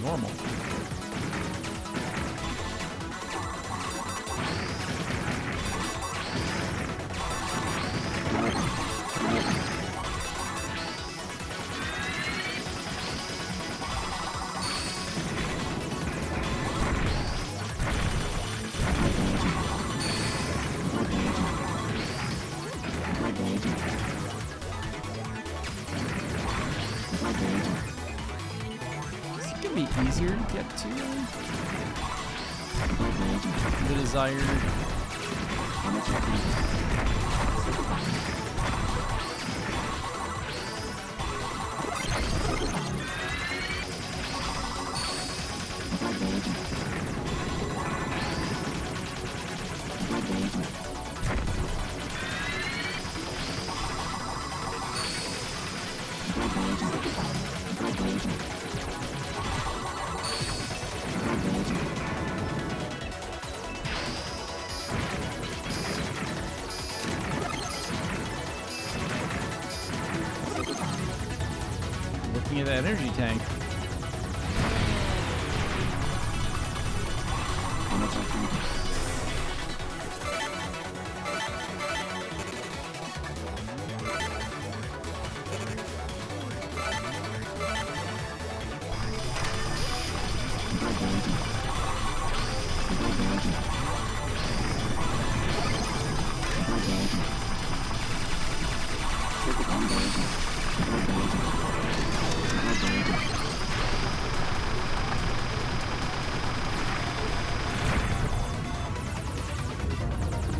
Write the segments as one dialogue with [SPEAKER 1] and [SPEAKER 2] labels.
[SPEAKER 1] normal. Be easier to get to the desired looking at that energy tank.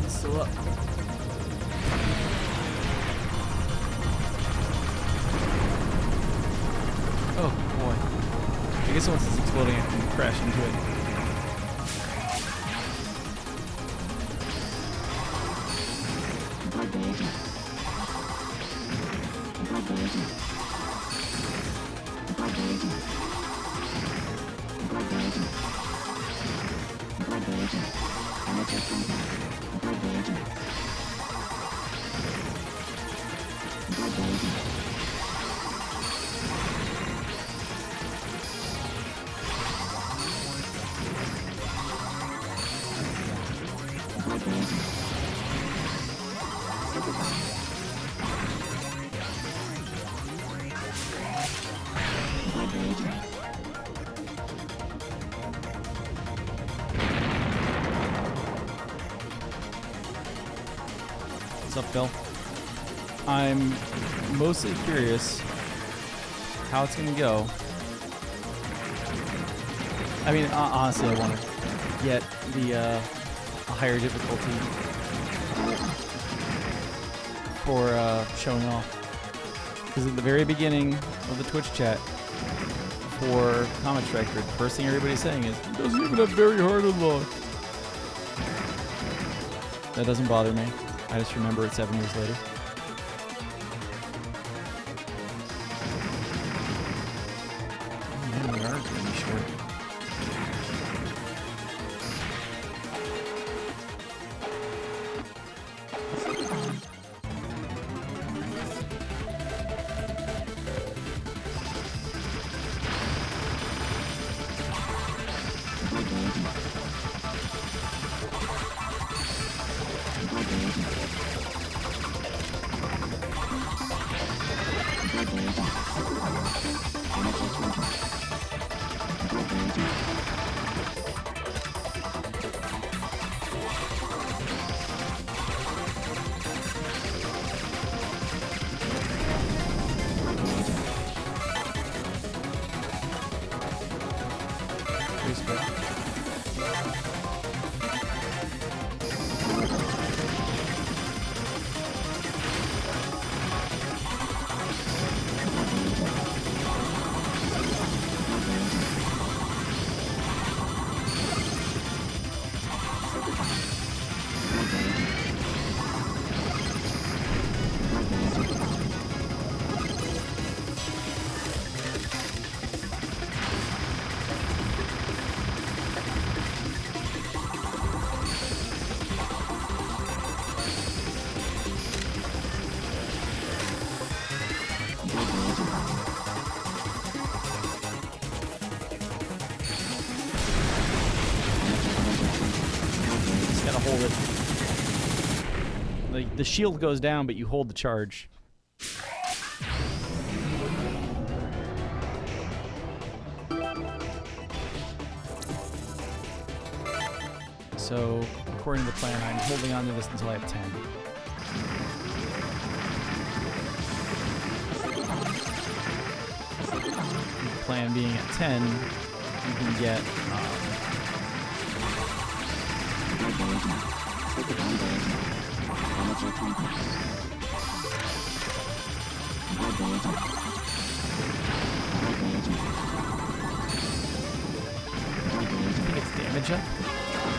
[SPEAKER 1] Still up. Oh boy. I guess once it's exploding I can crash into it. What's up, Phil? I'm mostly curious how it's gonna go. I mean, honestly, I want to get the a higher difficulty for showing off. Because at the very beginning of the Twitch chat for Comet Striker, the first thing everybody's saying is, it doesn't even have very hard unlock. That doesn't bother me. I just remember it 7 years later. Oh, man, we are really short. hold it. Like the shield goes down, but you hold the charge. So, according to the plan, I'm holding on to this until I have 10. The plan being at 10, you can get I think it's damage up.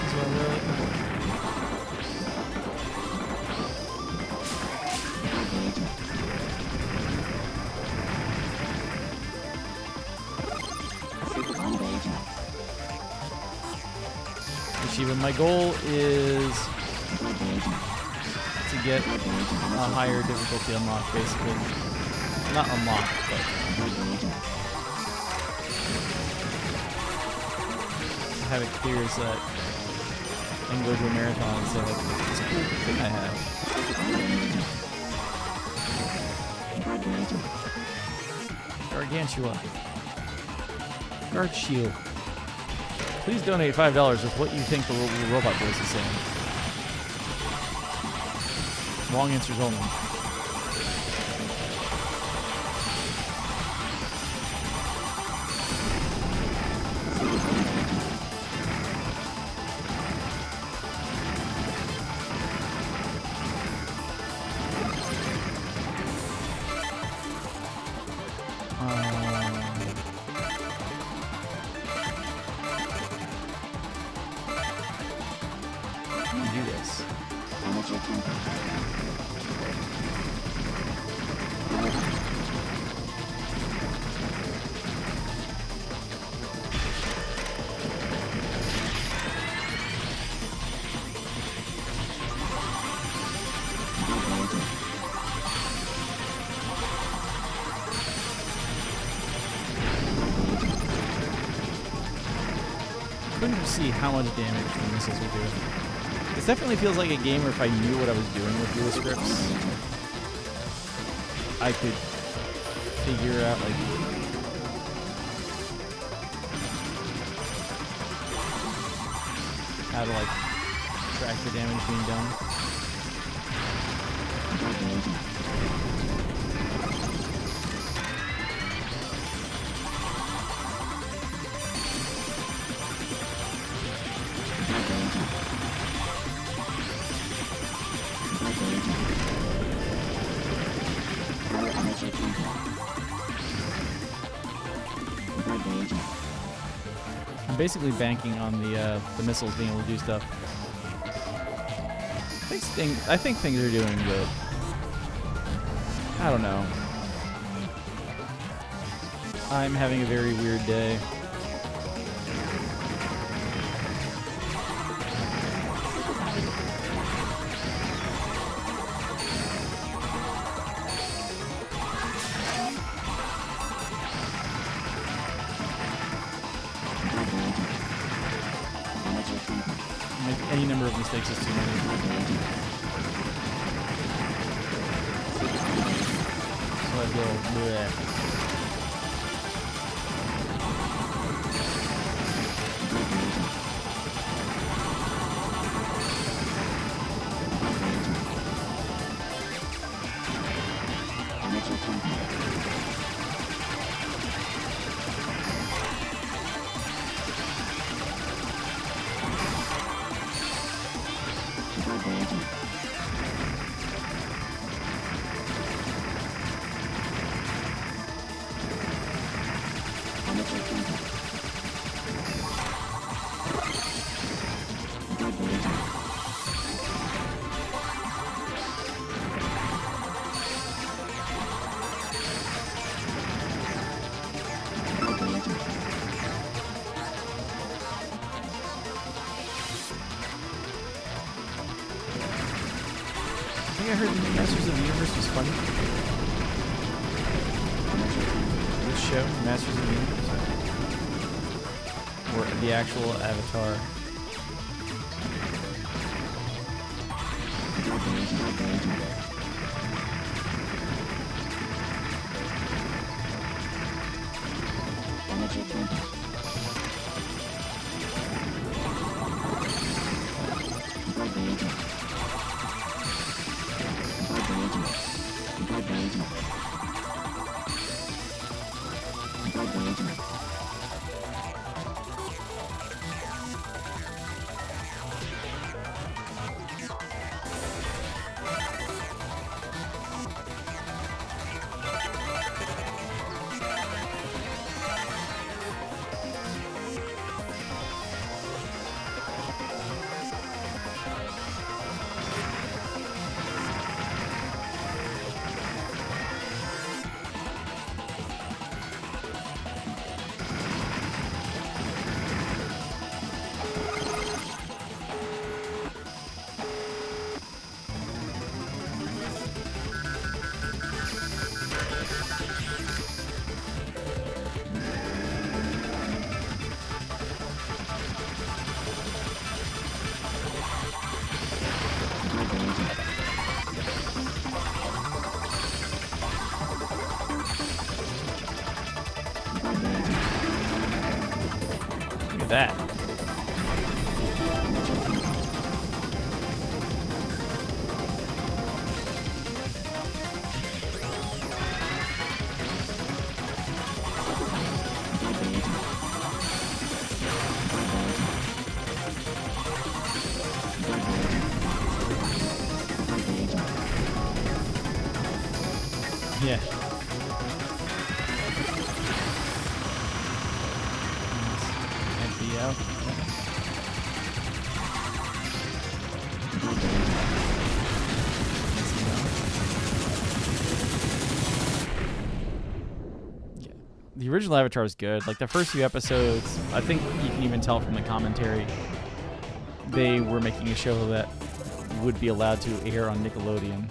[SPEAKER 1] Is what I'm really looking for. Yeshiva, my goal is to get a higher difficulty unlock, basically. Not unlock, but have it clear so that I can go to a marathon and say, like, this cool thing I have. Gargantua. Guard shield. Please donate $5 with what you think the robot voice is saying. Long answers only. Do this. Couldn't see how much damage the missiles were doing. This definitely feels like a game where if I knew what I was doing with dual scripts, I could figure out, like, how to, like, track the damage being done. I'm basically banking on the missiles being able to do stuff. I think things are doing good. I don't know. I'm having a very weird day. Any number of mistakes is too many. So I go bleh. I heard the Masters of the Universe was funny. Which show? Masters of the Universe? Or the actual Avatar? Look at that. Yeah. Empty out. Yeah. The original Avatar is good. Like the first few episodes, I think you can even tell from the commentary, they were making a show that would be allowed to air on Nickelodeon.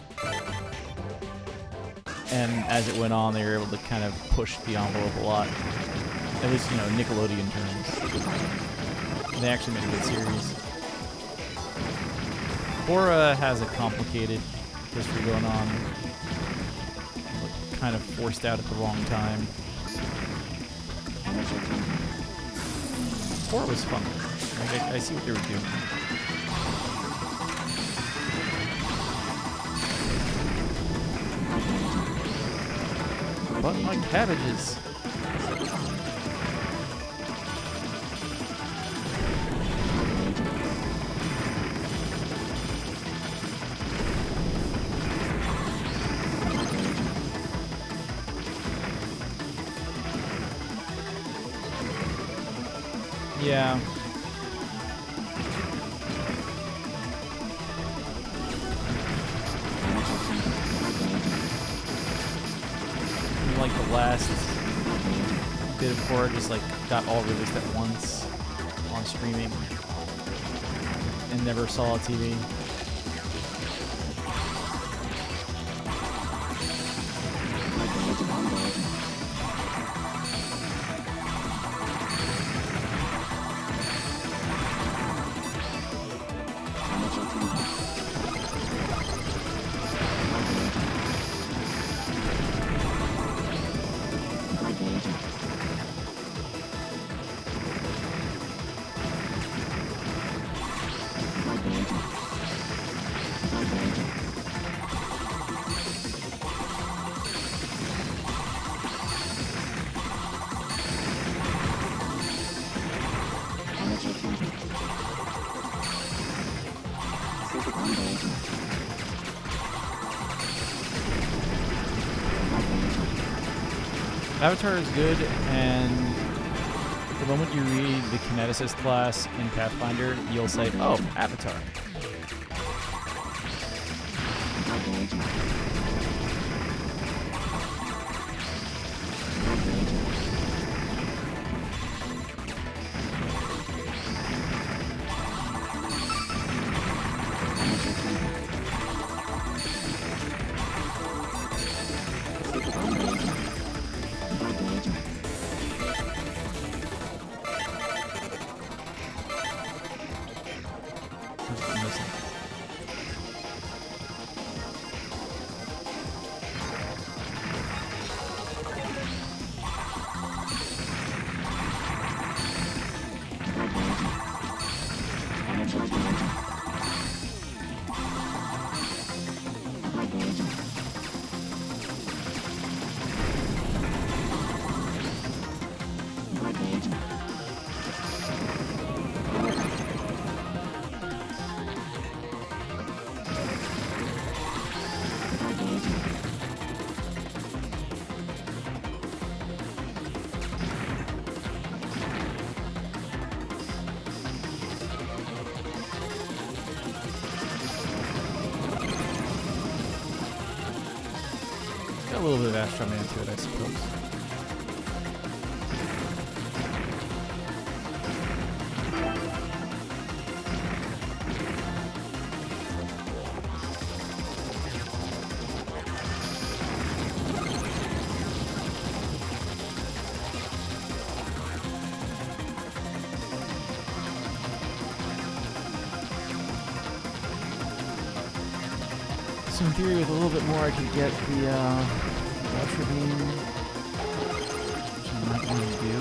[SPEAKER 1] And as it went on, they were able to kind of push the envelope a lot. At least, you know, Nickelodeon terms. They actually made a good series. Korra has a complicated history going on. Like, kind of forced out at the wrong time. Korra was fun. Like, I see what they were doing. But my cabbages. Yeah. Like the last bit of Korra just like got all released at once on streaming and never saw TV. Avatar is good, and the moment you read the kineticist class in Pathfinder, you'll say, oh, Avatar. a little bit of Astro Man to it, I suppose. So in theory, with a little bit more, I could get the Ultra Beam, which I might want to do.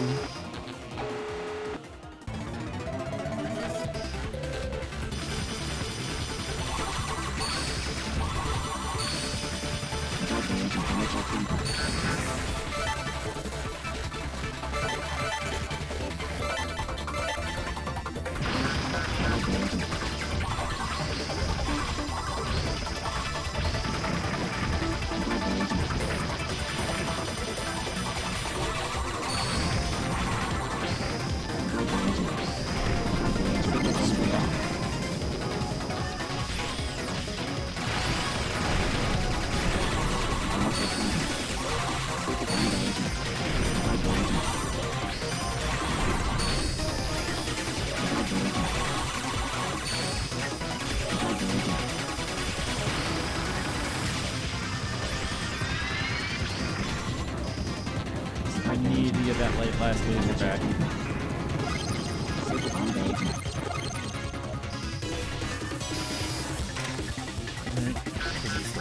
[SPEAKER 1] I need to get that last laser back.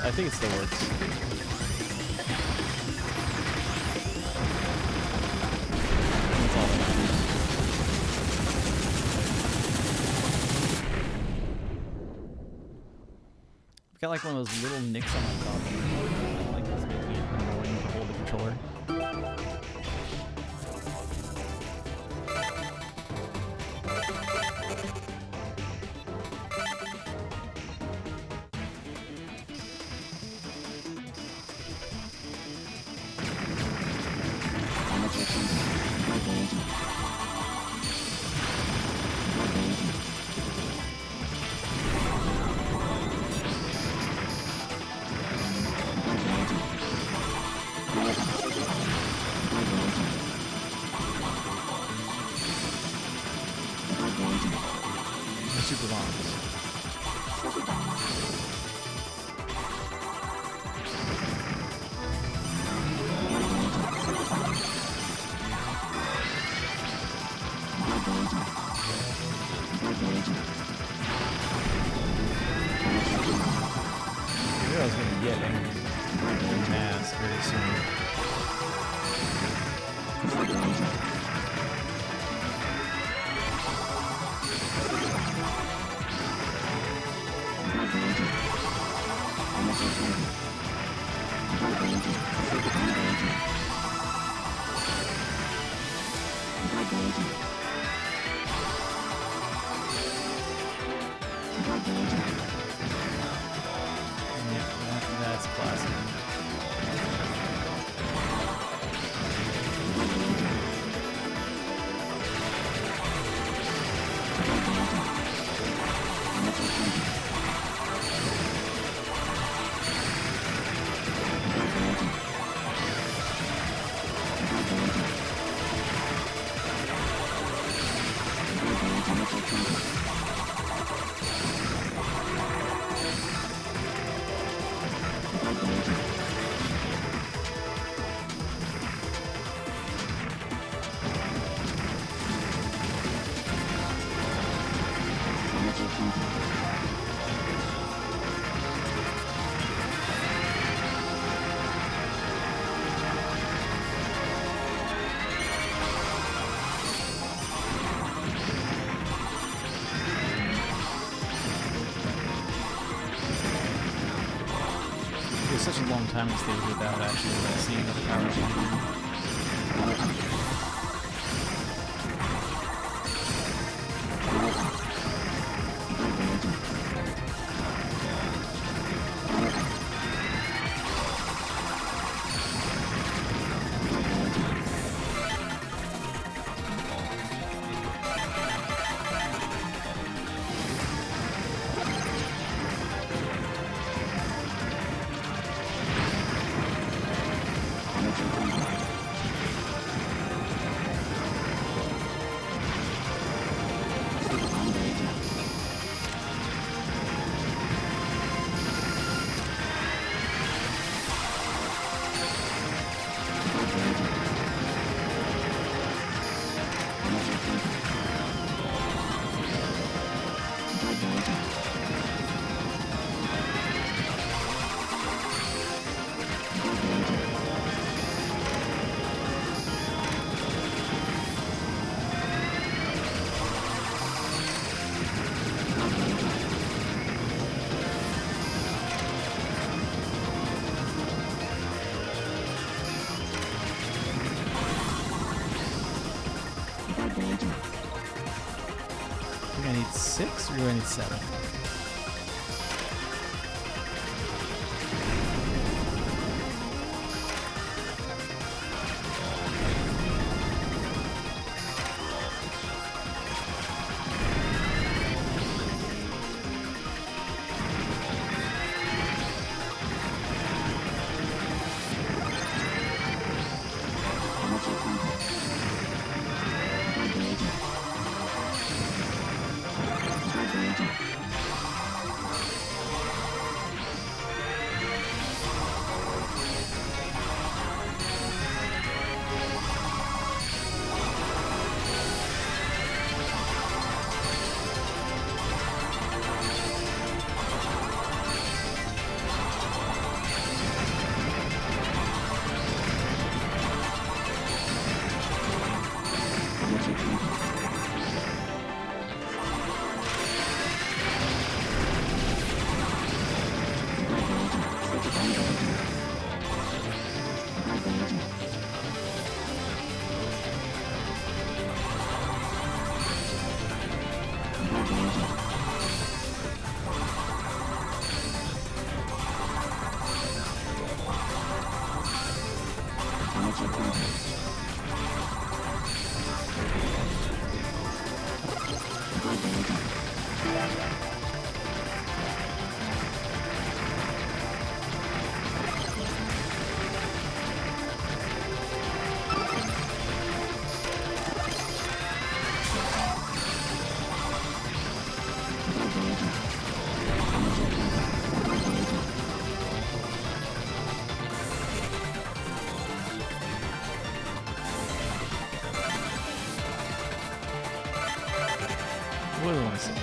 [SPEAKER 1] I think it still works. That's all that matters. I've got like one of those little nicks on my top. I like this, making it annoying to hold the controller. Super bombs. I knew I was going to get angry mass very soon. That's classic. It was such a long time to stay without actually seeing the power chamber. think I need 6 or do I need 7? What do I want to say?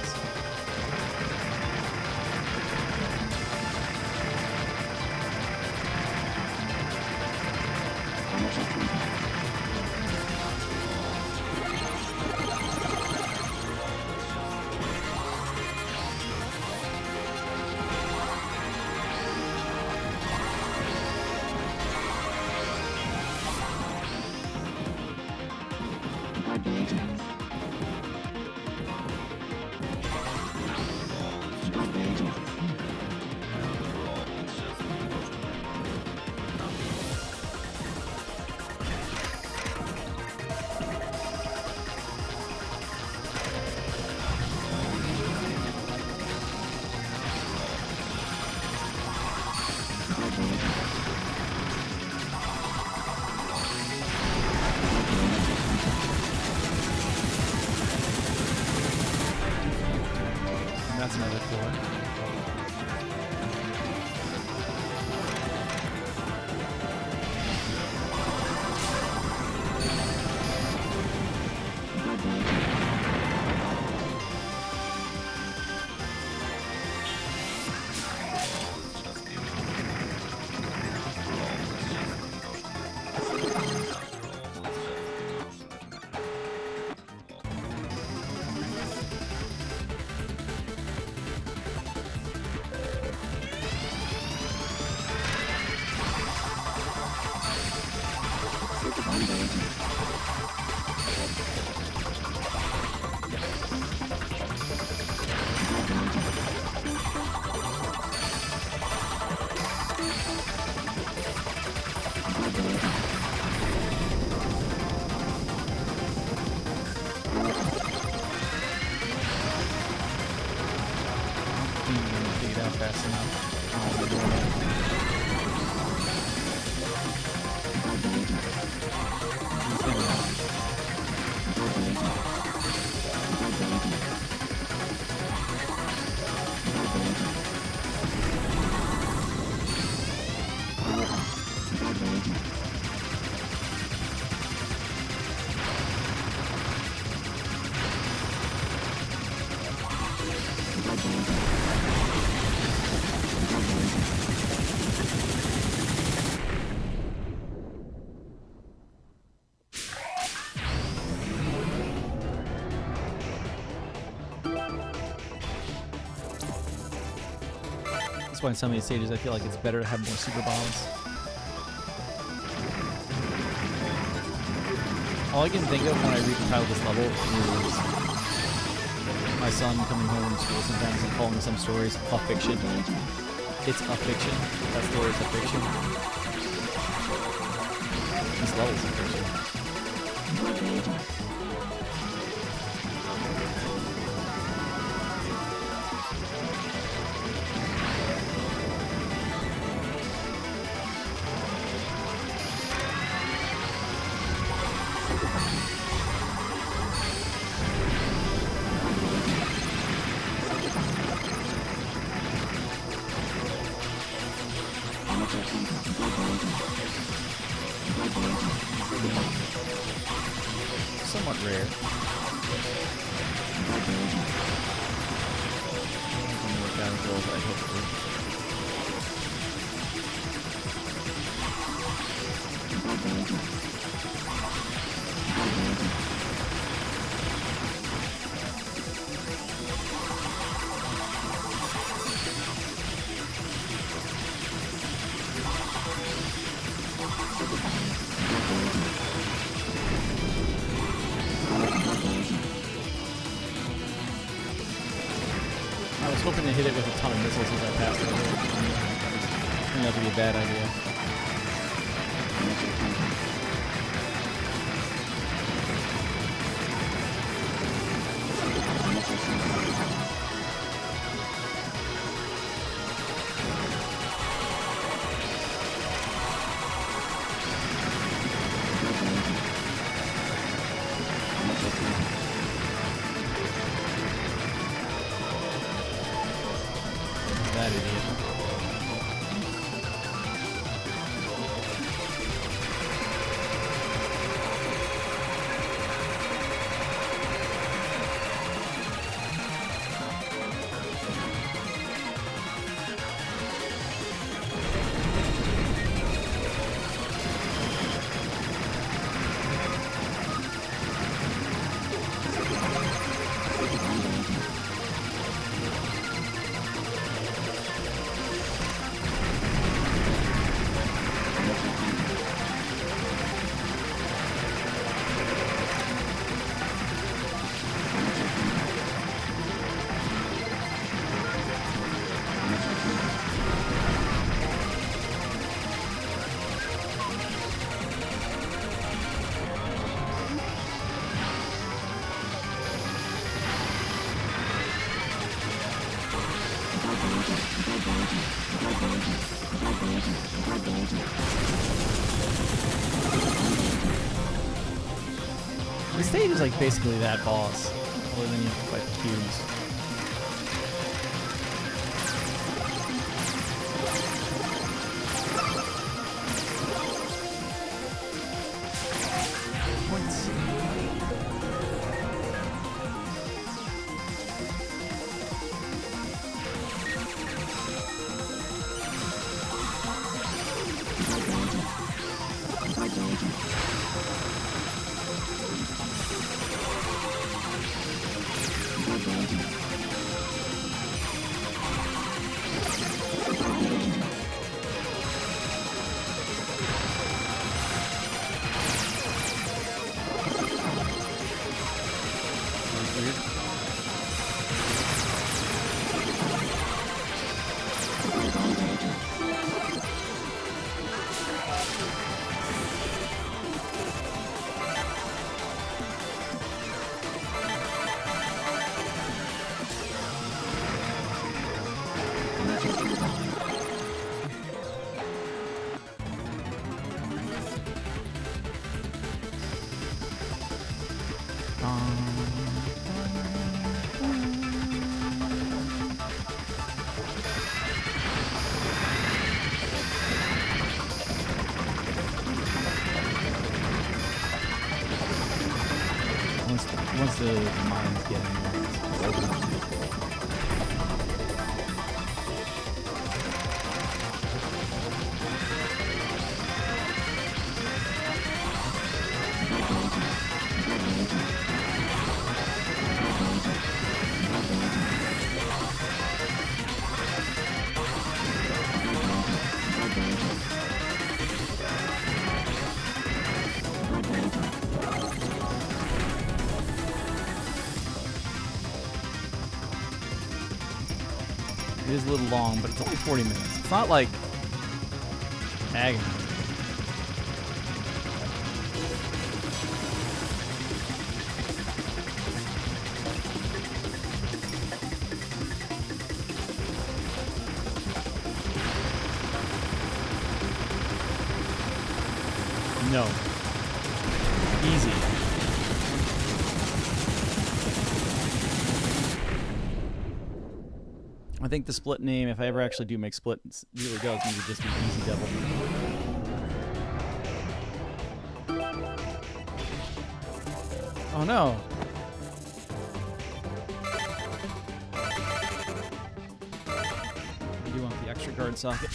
[SPEAKER 1] That's another 4. Fast enough. That's why in some of these stages I feel like it's better to have more super bombs. All I can think of when I read the title of this level is my son coming home from school sometimes and calling some stories a fiction. It's a fiction. That story is a fiction. This level's a fiction. Somewhat rare. Doesn't work out as well as I'd hoped it would. I was hoping to hit it with a ton of missiles as I passed it. Turned out to be a bad idea. That idiot. The stage is like basically that boss, other than you have to fight the cubes. Points. Once the mines get in there, it's over. It is a little long, but it's only 40 minutes. It's not like agony. No. Easy. I think the split name, if I ever actually do make split, it really does need to just be Easy Devil. Oh no. I do want the extra guard socket.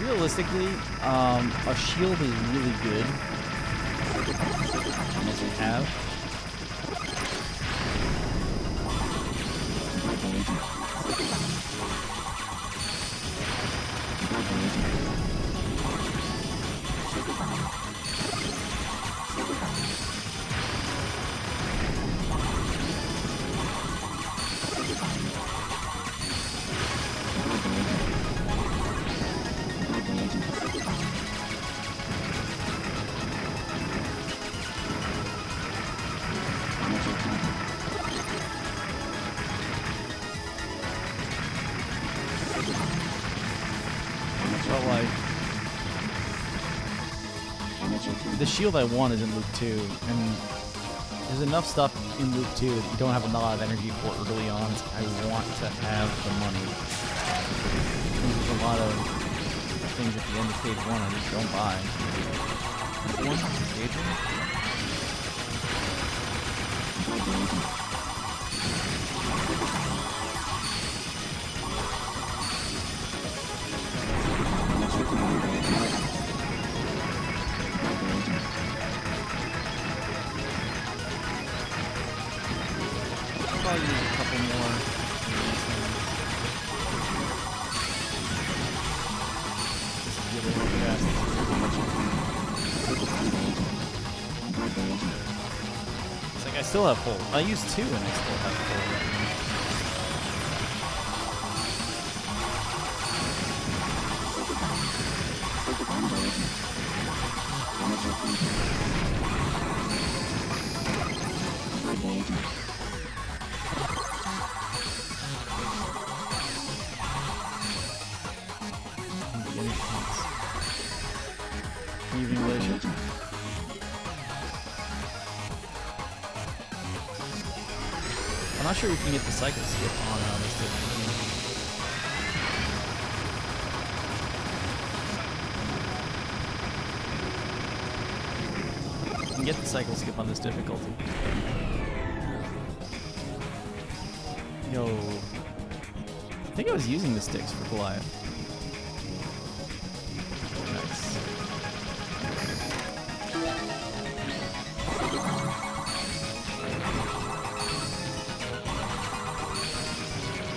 [SPEAKER 1] Realistically, a shield is really good. Unless you have. The shield I want is in Loop 2, and there's enough stuff in Loop 2 that you don't have a lot of energy for early on. So I want to have the money. There's a lot of things at the end of Stage 1 I just don't buy. One? Stage 1? I'll use a couple more. Just get it really fast. It's like I still have full. I used 2 and I still have full right now. I'm not sure we can get the cycle skip on this difficulty. We can get the cycle skip on this difficulty. Yo. I think I was using the sticks for Goliath. Nice.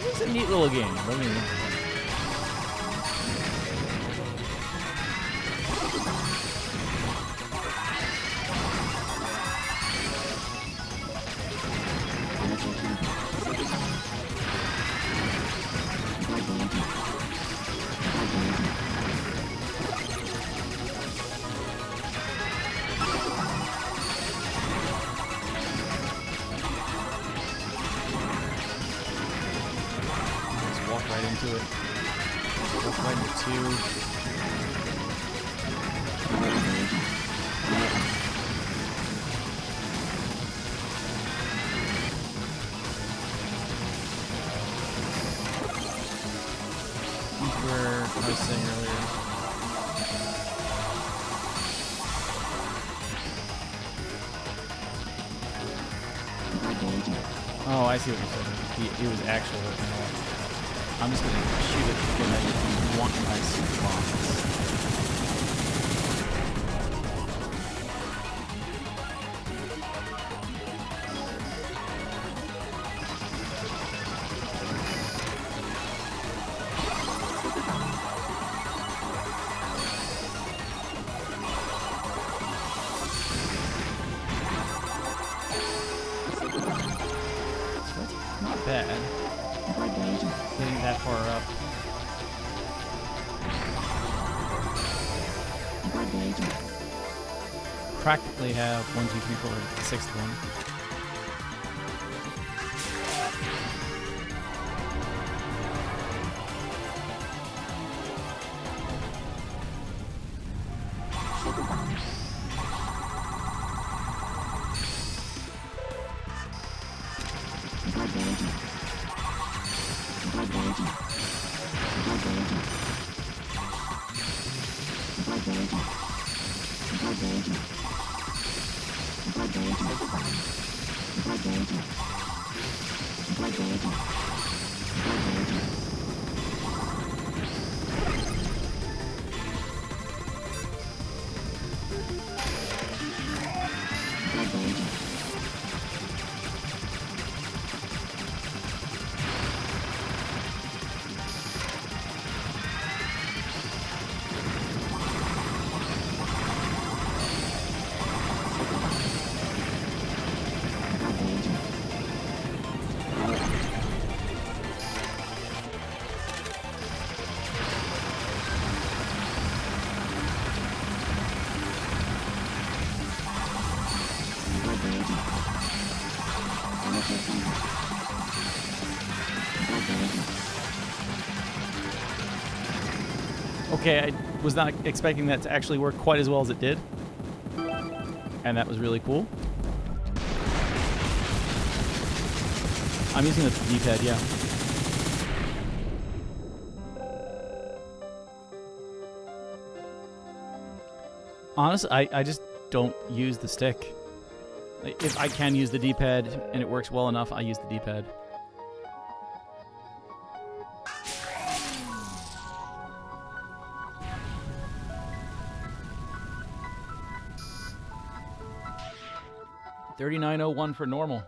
[SPEAKER 1] It's a neat little game. Let me know. Right into it. Walk right into 2. Where I was saying earlier. Oh, I see what you're saying. It was actual. I'm just going to shoot it because I want my super bombs. bad. Getting that far up. Practically have 1, 2, 3, 4, the sixth one. Okay, I was not expecting that to actually work quite as well as it did. And that was really cool. I'm using the D-pad, yeah. Honestly, I just don't use the stick. If I can use the D-pad and it works well enough, I use the D-pad. $39.01 for normal.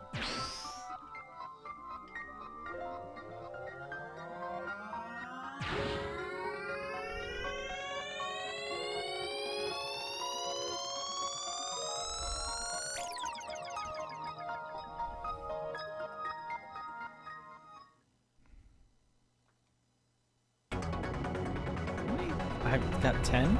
[SPEAKER 1] I've got 10.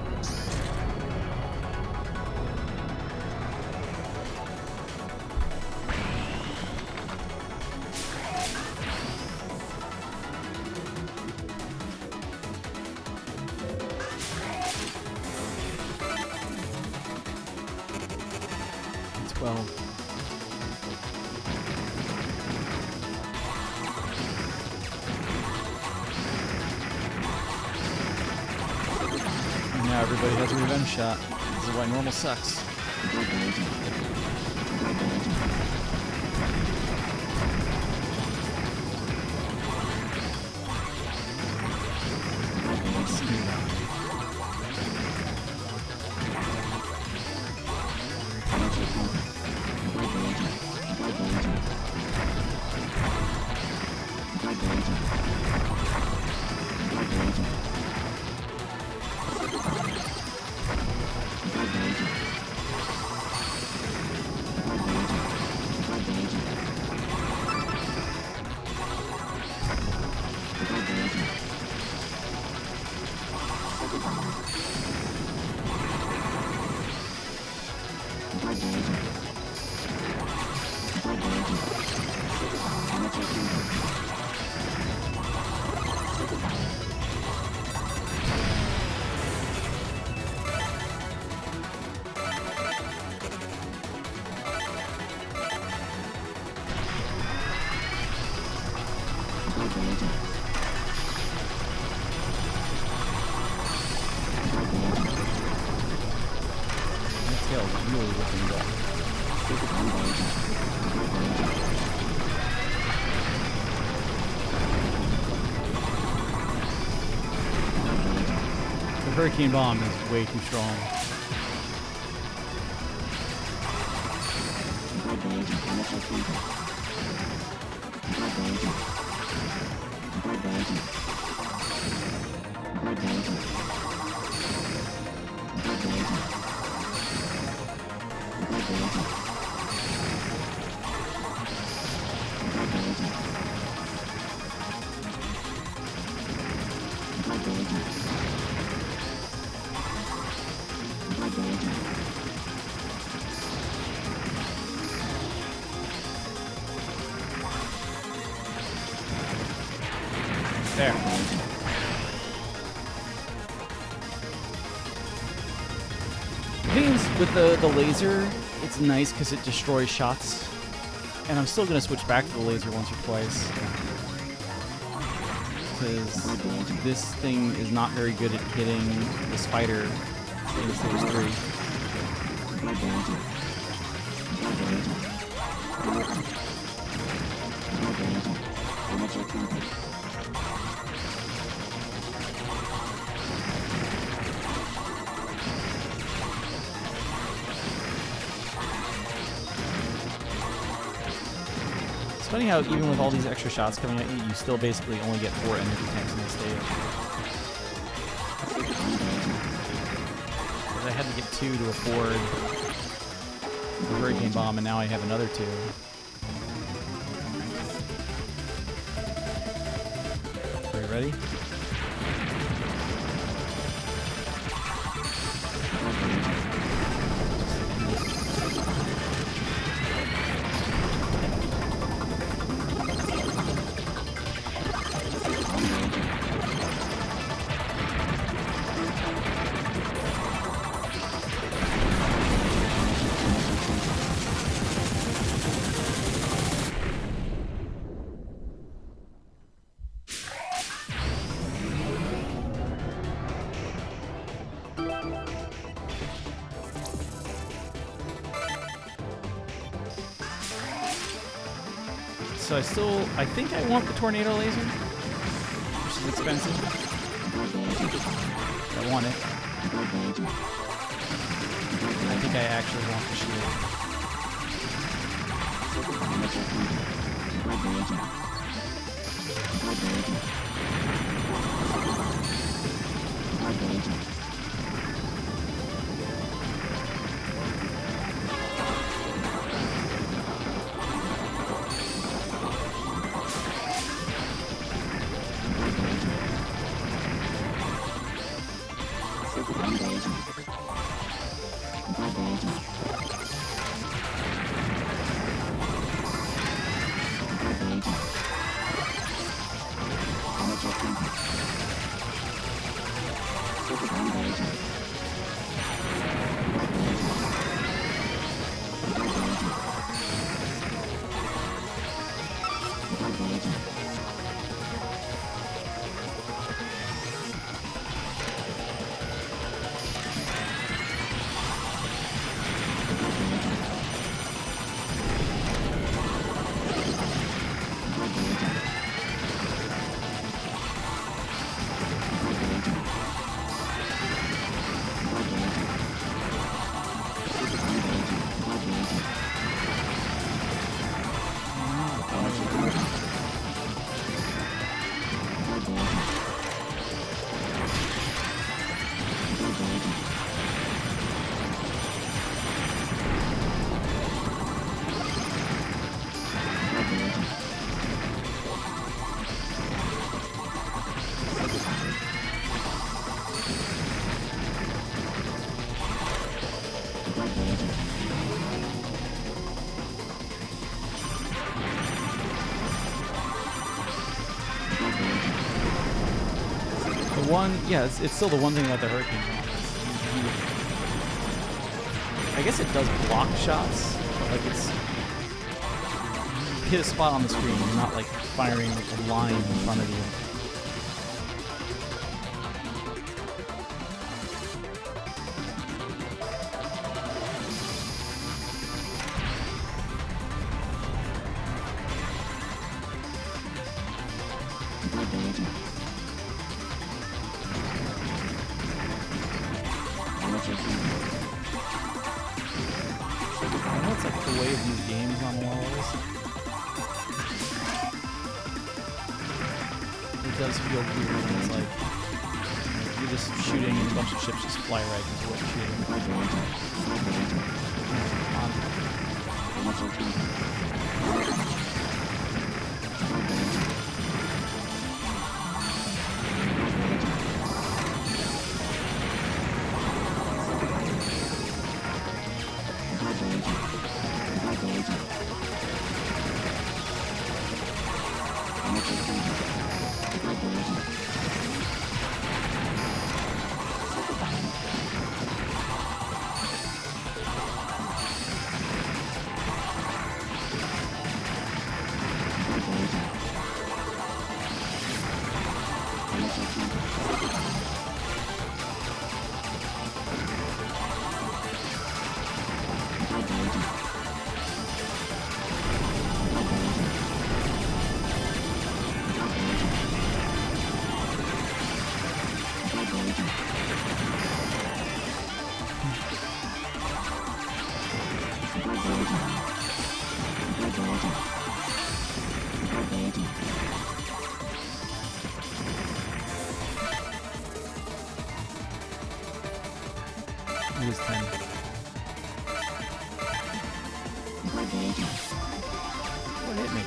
[SPEAKER 1] Now everybody has a revenge shot. This is why normal sucks. Hurricane Bomb is way too strong. There. The thing is, with the laser, it's nice because it destroys shots. And I'm still going to switch back to the laser once or twice. Because this thing is not very good at hitting the spider in stage 3. It's funny how even with all these extra shots coming at you, you still basically only get 4 energy tanks in this stage. Because I had to get 2 to afford the Hurricane Bomb, and now I have another 2. Are you ready? So I think I want the tornado laser, which is expensive. I want it. I think I actually want the shield. Yeah, it's still the one thing about the Hurricane Bomb. I guess it does block shots, but like it's you hit a spot on the screen, you're not like firing like a line in front of you. It is 10. What hit me?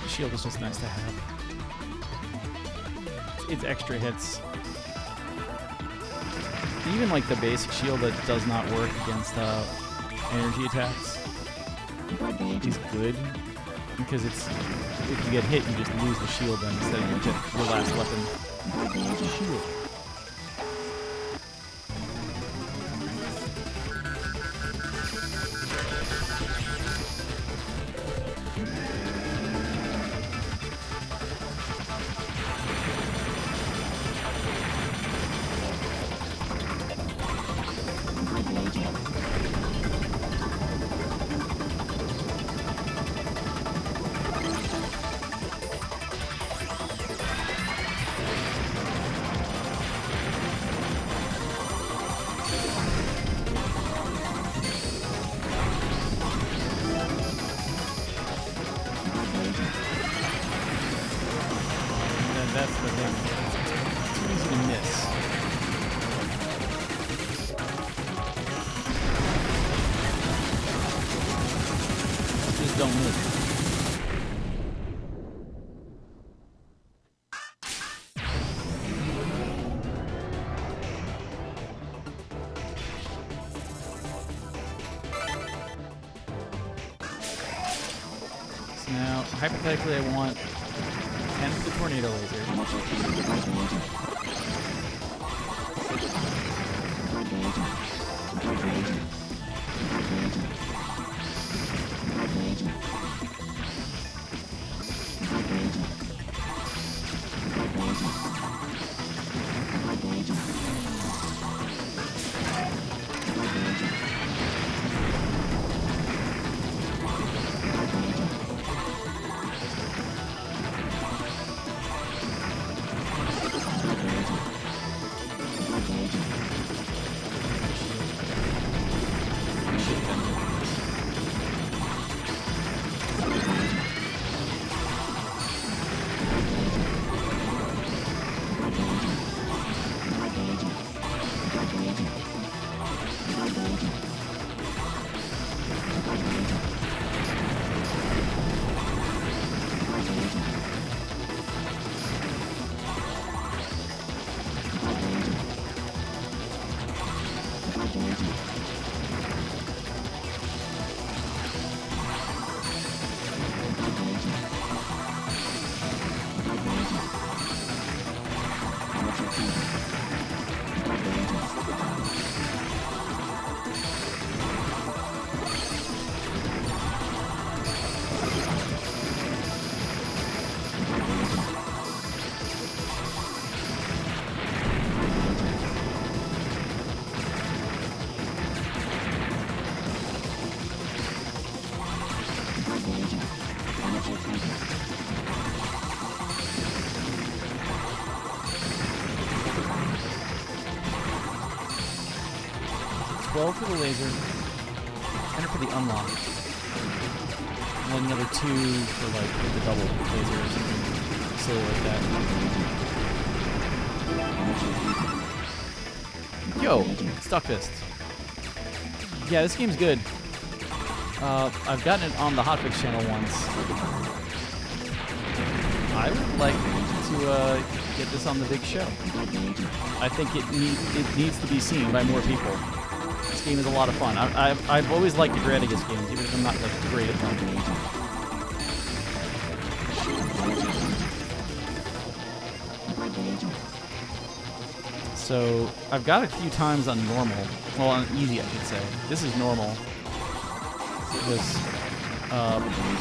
[SPEAKER 1] Shield is just nice to have. It's extra hits. Even like the basic shield that does not work against energy attacks is good because it's if you get hit, you just lose the shield then instead of your last weapon. Shield. That's the thing. It's too easy to miss. Just don't miss. So now, hypothetically, I want 10 for the tornado laser. For the laser, 10 for the unlock, and then another 2 for like the double laser or something silly like that. Yo, Stuck Fist. Yeah, this game's good. I've gotten it on the Hotfix channel once. I would like to get this on the big show. I think it needs to be seen by more people. This game is a lot of fun. I've always liked the Gradius games, even if I'm not like great at them. So I've got a few times on normal. Well, on easy, I should say. This is normal. Because,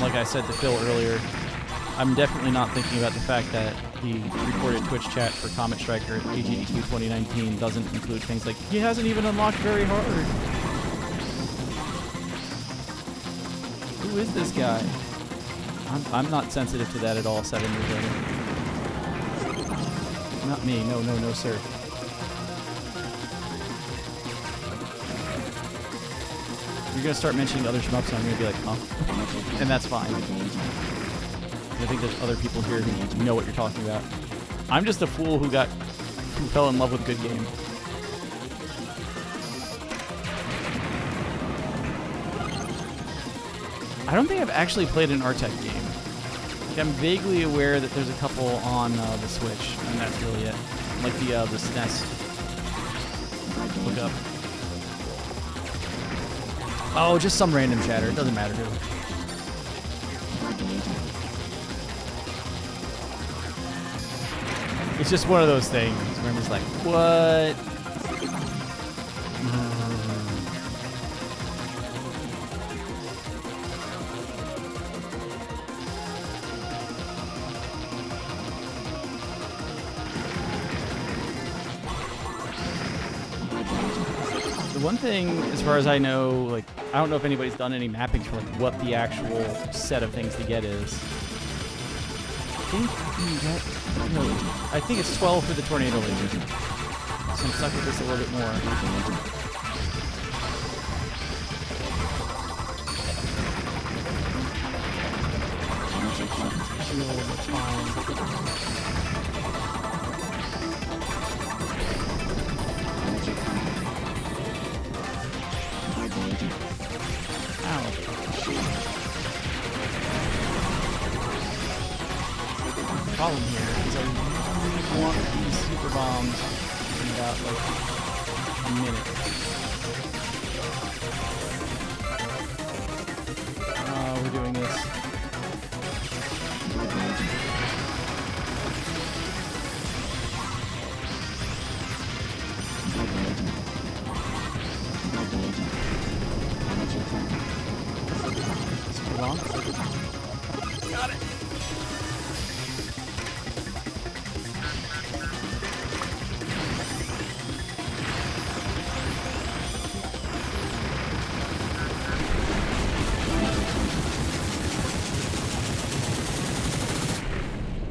[SPEAKER 1] like I said to Phil earlier, I'm definitely not thinking about the fact that the recorded Twitch chat for Comet Striker AGDQ 2019 doesn't include things like, he hasn't even unlocked very hard. Who is this guy? I'm not sensitive to that at all 7 years later. Not me. No, no, no, sir. You're going to start mentioning other shmups, and I'm going to be like, huh? And that's fine. I think there's other people here who know what you're talking about. I'm just a fool who fell in love with a good game. I don't think I've actually played an Artec game. Like, I'm vaguely aware that there's a couple on the Switch, and that's really it. Like the SNES. Look up. Oh, just some random chatter. It doesn't matter, really. It's just one of those things where I'm just like, what? The one thing, as far as I know, like, I don't know if anybody's done any mappings for like what the actual set of things to get is. I think it's 12 for the Tornado Laser. So I'm stuck with this a little bit more. Shield, that's fine. Ow. Problem here is I really want these super bombs in about like a minute. We're doing this. Super bomb. Got it.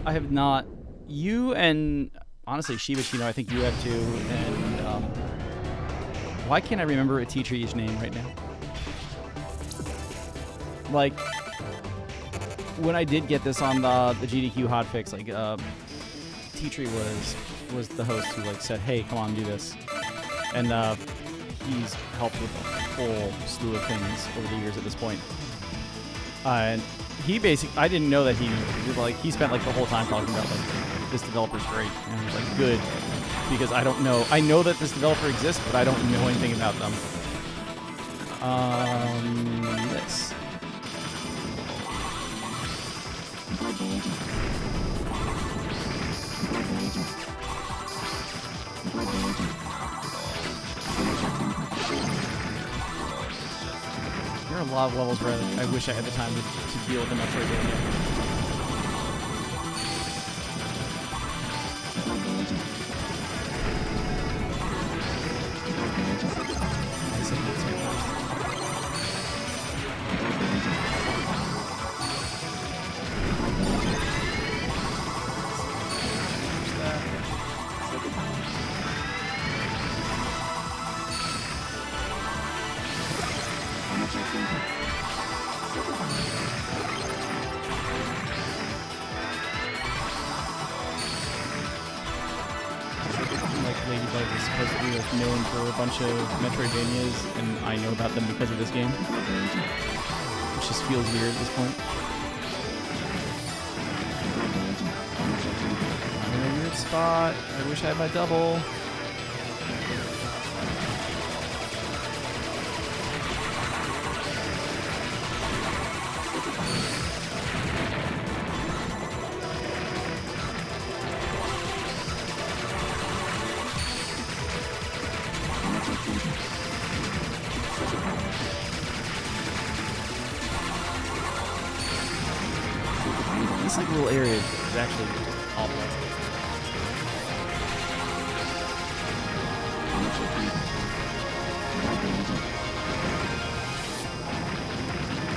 [SPEAKER 1] I have not. You and, honestly, Shibashino, I think you have too. And, why can't I remember a T-Tree's name right now? Like, when I did get this on the GDQ hotfix, like, T-Tree was the host who, like, said, hey, come on, do this. And, he's helped with a whole slew of things over the years at this point. And he basically, I didn't know that he spent like the whole time talking about like, this developer's great. And I was like, good, because I don't know. I know that this developer exists, but I don't know anything about them. This. There are a lot of levels where I wish I had the time to deal with the Metroidvania. Known for a bunch of Metroidvanias, and I know about them because of this game. Which just feels weird at this point. I'm in a weird spot. I wish I had my double. like little areas is actually awful.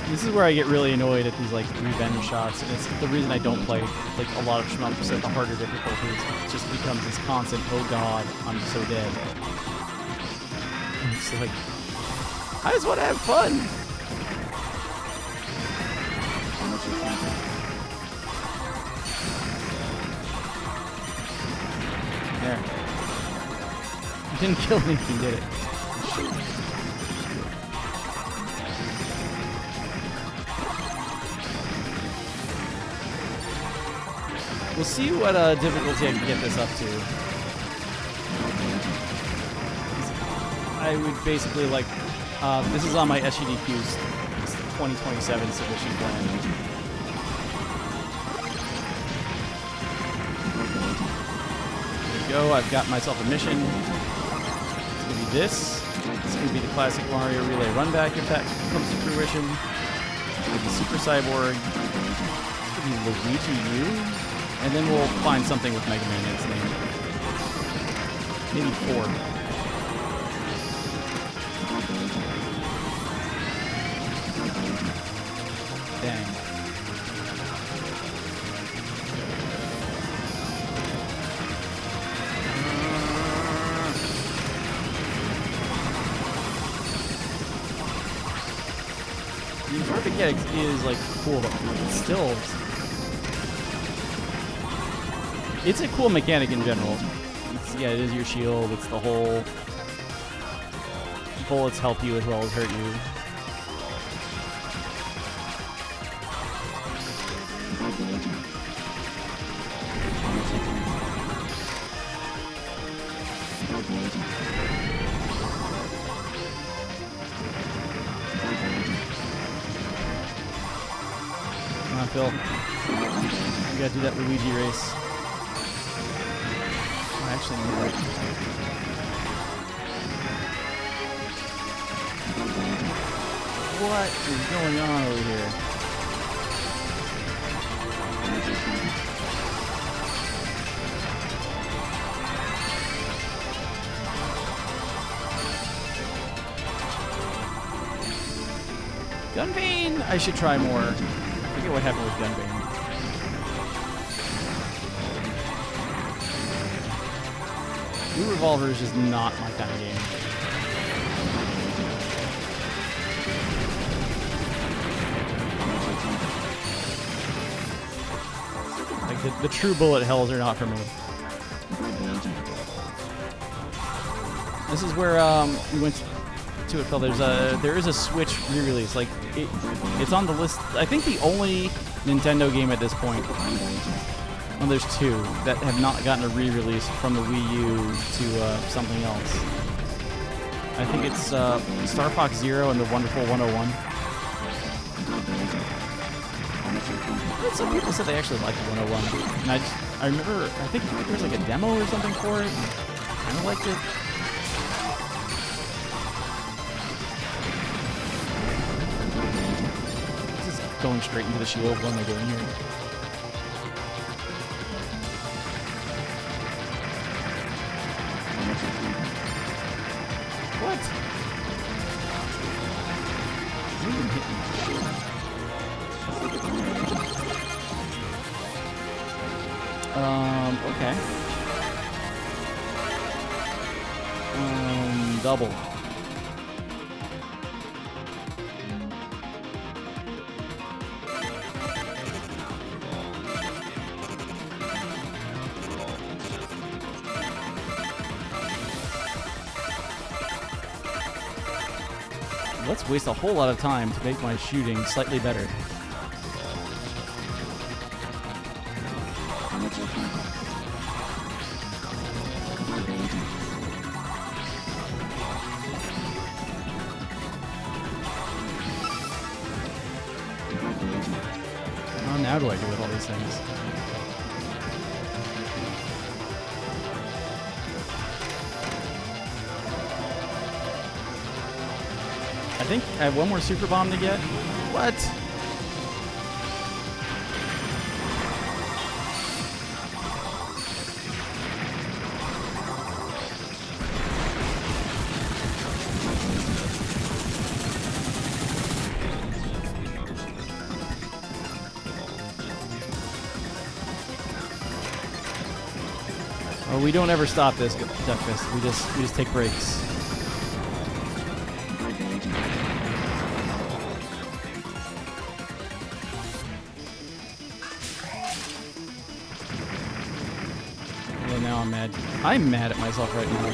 [SPEAKER 1] This is where I get really annoyed at these like revenge shots, and it's the reason I don't play like a lot of shmups at the harder difficulties. It just becomes this constant, oh god, I'm so dead. And it's like, I just want to have fun. There. You didn't kill anything, did it? We'll see what difficulty I can get this up to. I would basically like, this is on my SUDQ's 2027 submission plan. There we go, I've got myself a mission. It's gonna be this. It's gonna be the classic Mario Relay Runback if that comes to fruition. It's gonna be Super Cyborg. It's gonna be Luigi U. And then we'll find something with Mega Man in its name. Maybe 4. Dang. The perfect X is like cool, but it's still. It's a cool mechanic in general. Yeah, it is your shield. It's the whole bullets help you as well as hurt you. Come on, Phil. You gotta do that Luigi race. Actually, need that. What is going on over here? Gunbane! I should try more. I forget what happened with Gunbane. Blue Revolver is just not my kind of game. Like the true bullet hells are not for me. This is where we went to it, Phil. There is a Switch re-release. Like it's on the list. I think the only Nintendo game at this point. Well, there's 2 that have not gotten a re-release from the Wii U to something else. I think it's Star Fox Zero and the Wonderful 101. Some people said they actually liked the 101. And I remember, I think there was like a demo or something for it. I kind of liked it. This is going straight into the shield. What am I doing here? What? You didn't hit me. Okay. Double. Let's waste a whole lot of time to make my shooting slightly better. Oh, now do I do with all these things? I think I have one more super bomb to get. What? But we don't ever stop this, Duckfist. We just take breaks. Well, now I'm mad. I'm mad at myself right now.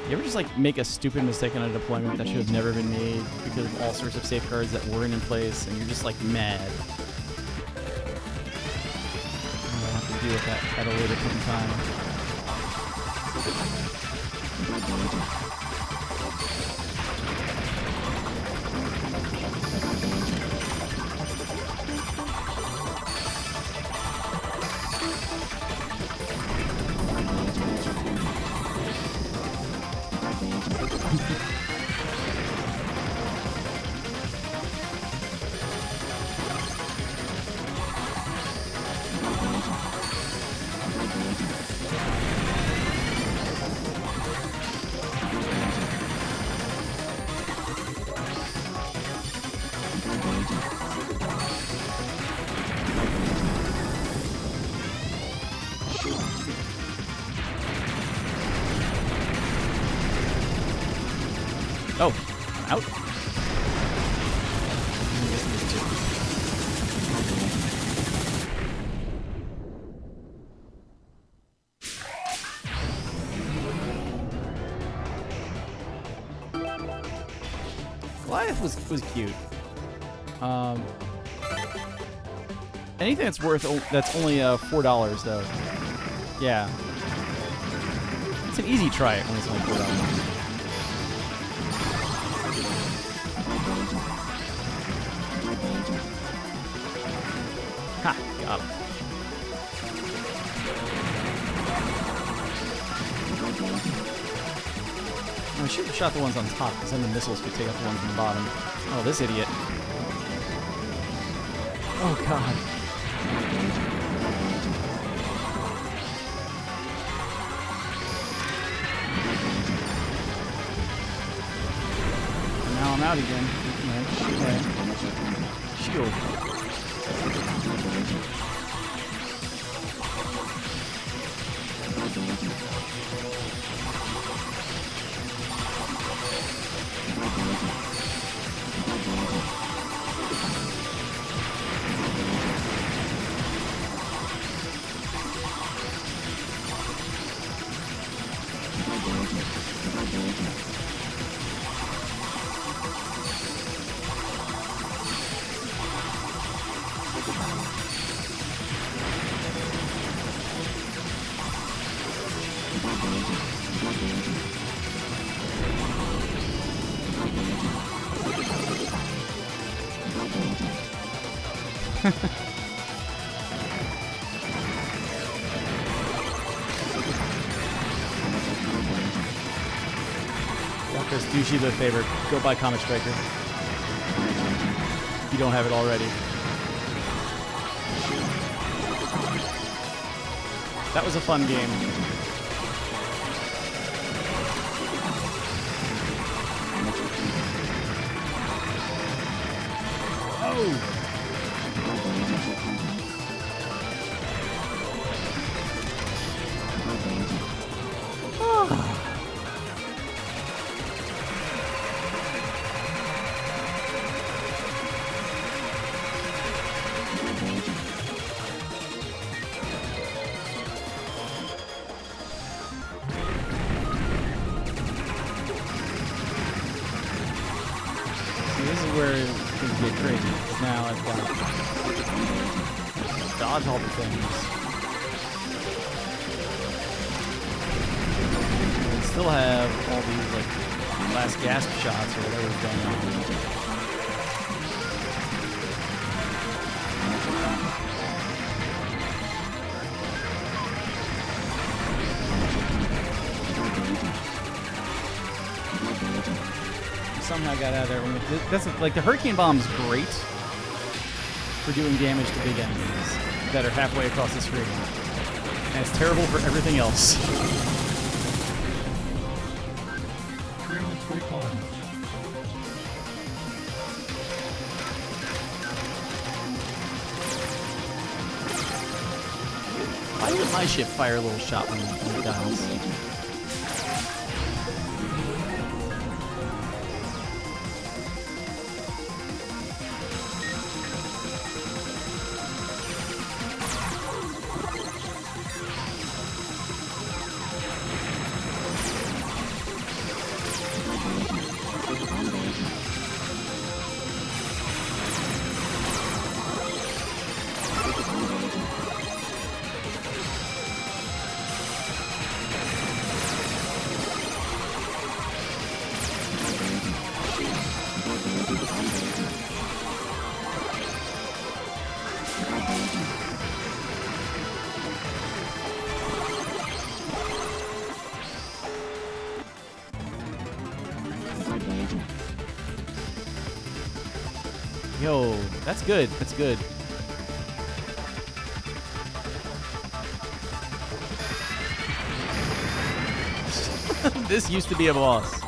[SPEAKER 1] You ever just like make a stupid mistake on a deployment that should have never been made because of all sorts of safeguards that weren't in place, and you're just like mad? I'll have to deal with that at a later point in time. Oh, I'm out. Goliath was cute. Anything that's that's only $4 though. Yeah, it's an easy try when it's only $4. Ha! Got him. I should have shot the ones on top, because then the missiles could take out the ones on the bottom. Oh, this idiot. Oh, God. And now I'm out again. Okay. Shield. Chris, do you a favor? Go buy Comic Striker. If you don't have it already. That was a fun game. Oh! Where things get crazy. Now I've got to dodge all the things. And still have all these like last gasp shots or whatever's going on. Somehow got out of there. That's like the Hurricane Bomb's great for doing damage to big enemies that are halfway across the screen, and it's terrible for everything else. Why let my ship fire a little shot when it dies. Yo, that's good. That's good. This used to be a boss.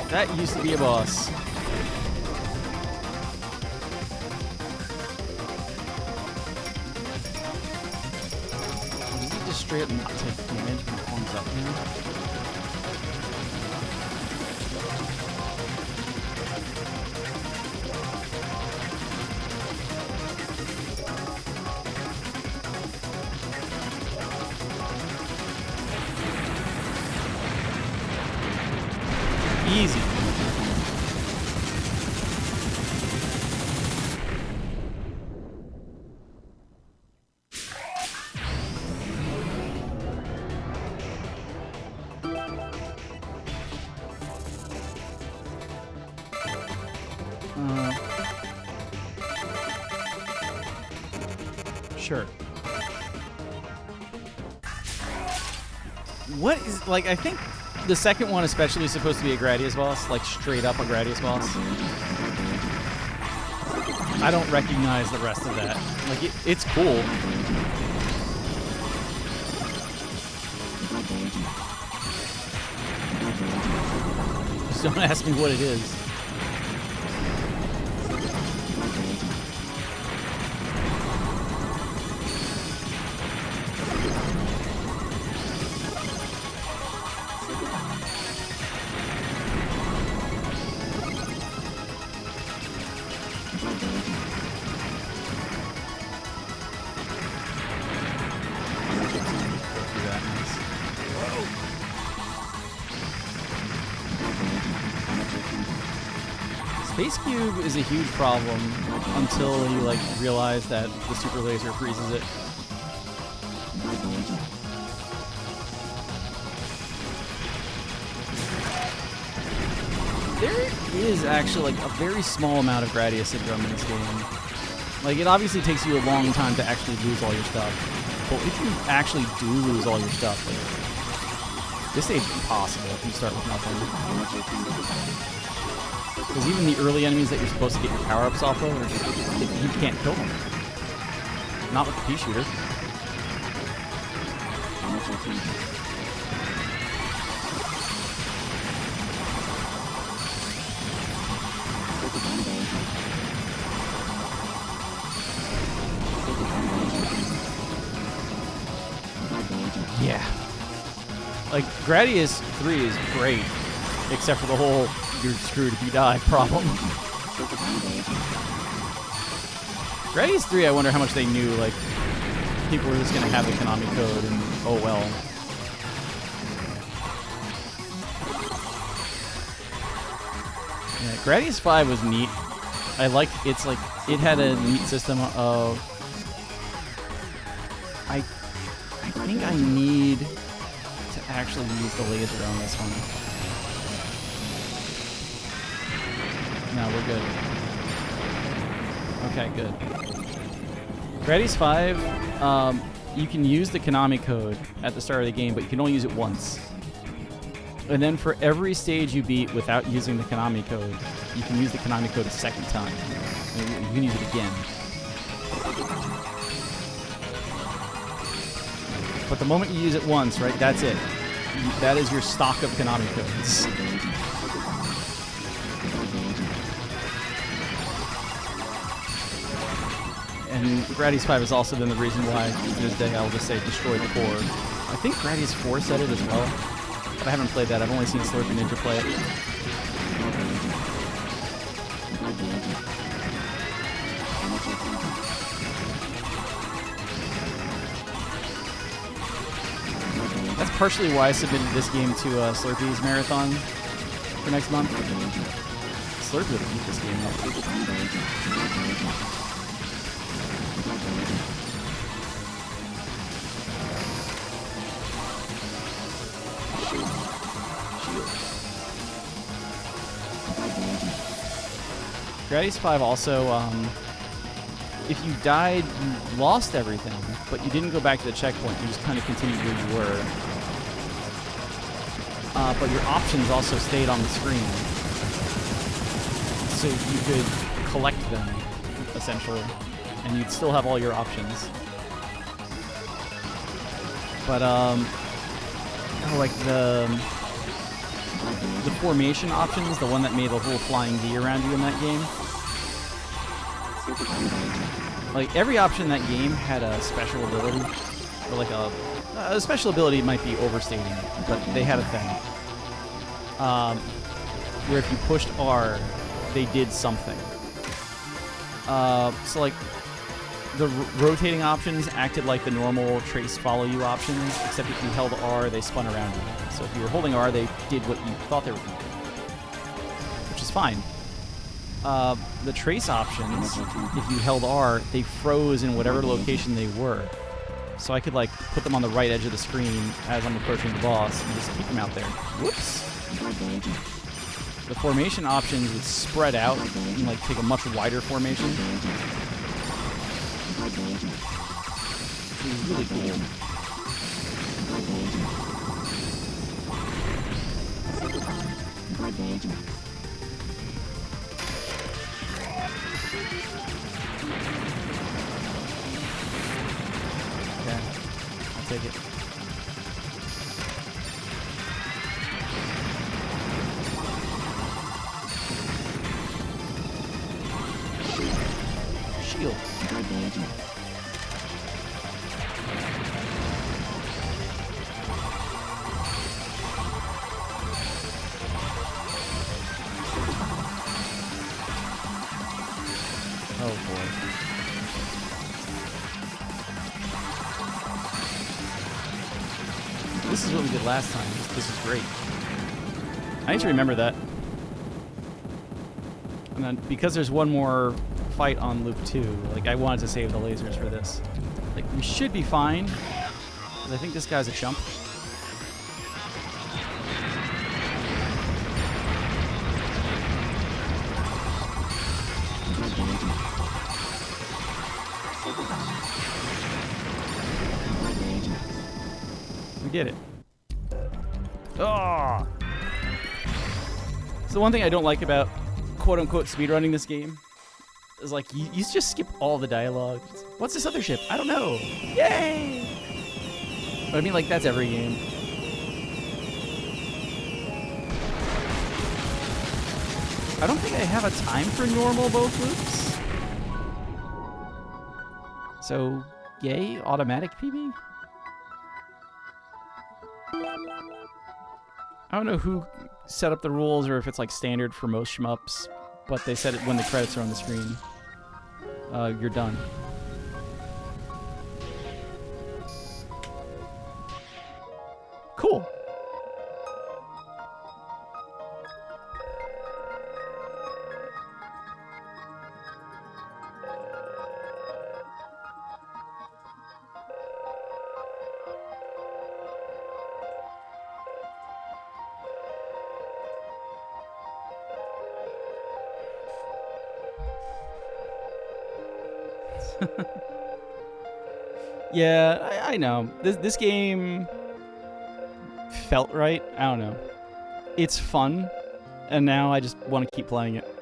[SPEAKER 1] That used to be a boss. Does it just straight up not take damage when it forms up now? Easy. Sure. What is, like, I think the second one especially is supposed to be a Gradius boss, like straight up a Gradius boss. I don't recognize the rest of that. Like, it's cool. Just don't ask me what it is. Space Cube is a huge problem until you like realize that the super laser freezes it. There is actually like a very small amount of Gradius syndrome in this game. Like, it obviously takes you a long time to actually lose all your stuff, but if you actually do lose all your stuff, like, this stage is impossible if you start with nothing. Because even the early enemies that you're supposed to get your power-ups off of, you can't kill them. Not with the pea shooter. Yeah. Like, Gradius 3 is great, except for the whole you're screwed if you die problem. Gradius 3, I wonder how much they knew, like, people were just going to have the Konami code and, oh well. Yeah, Gradius 5 was neat. I liked, it's like, it had a neat system of, I think I need to actually use the laser on this one. No, we're good. Okay, good. Gradius 5, you can use the Konami code at the start of the game, but you can only use it once. And then for every stage you beat without using the Konami code, you can use the Konami code a second time. You can use it again. But the moment you use it once, right, that's it. That is your stock of Konami codes. and Gradius 5 has also been the reason why, to this day, I'll just say destroy the core. I think Gradius 4 said it as well, but I haven't played that. I've only seen Slurpy Ninja play it. That's partially why I submitted this game to Slurpy's marathon for next month. Slurpy would beat this game up. Gradius 5 also, if you died, you lost everything, but you didn't go back to the checkpoint. You just kind of continued where you were. But your options also stayed on the screen. So you could collect them, essentially, and you'd still have all your options. But, like the formation options, the one that made the whole flying V around you in that game. Like, every option in that game had a special ability. Or like a special ability might be overstating it, but they had a thing. Where if you pushed R, they did something. So like, the rotating options acted like the normal trace follow you options, except if you held R, they spun around you. So if you were holding R, they did what you thought they were going to do, which is fine. The trace options, if you held R, they froze in whatever location they were. So I could like put them on the right edge of the screen as I'm approaching the boss and just keep them out there. Whoops. The formation options would spread out and like take a much wider formation. Which is really cool. Okay, I'll take it. Shield. Oh boy. This is what we did last time. This is great. I need to remember that. And then, because there's one more fight on loop 2, like, I wanted to save the lasers for this. Like, we should be fine, because I think this guy's a chump. We did it. Oh! So one thing I don't like about quote-unquote speedrunning this game is like you just skip all the dialogue. What's this other ship? I don't know. Yay! But I mean, like, that's every game. I don't think I have a time for normal both loops. So, yay, automatic PB? I don't know who set up the rules or if it's like standard for most shmups, but they said it when the credits are on the screen. You're done. Cool. Yeah, I know. This game felt right. I don't know. It's fun, and now I just want to keep playing it.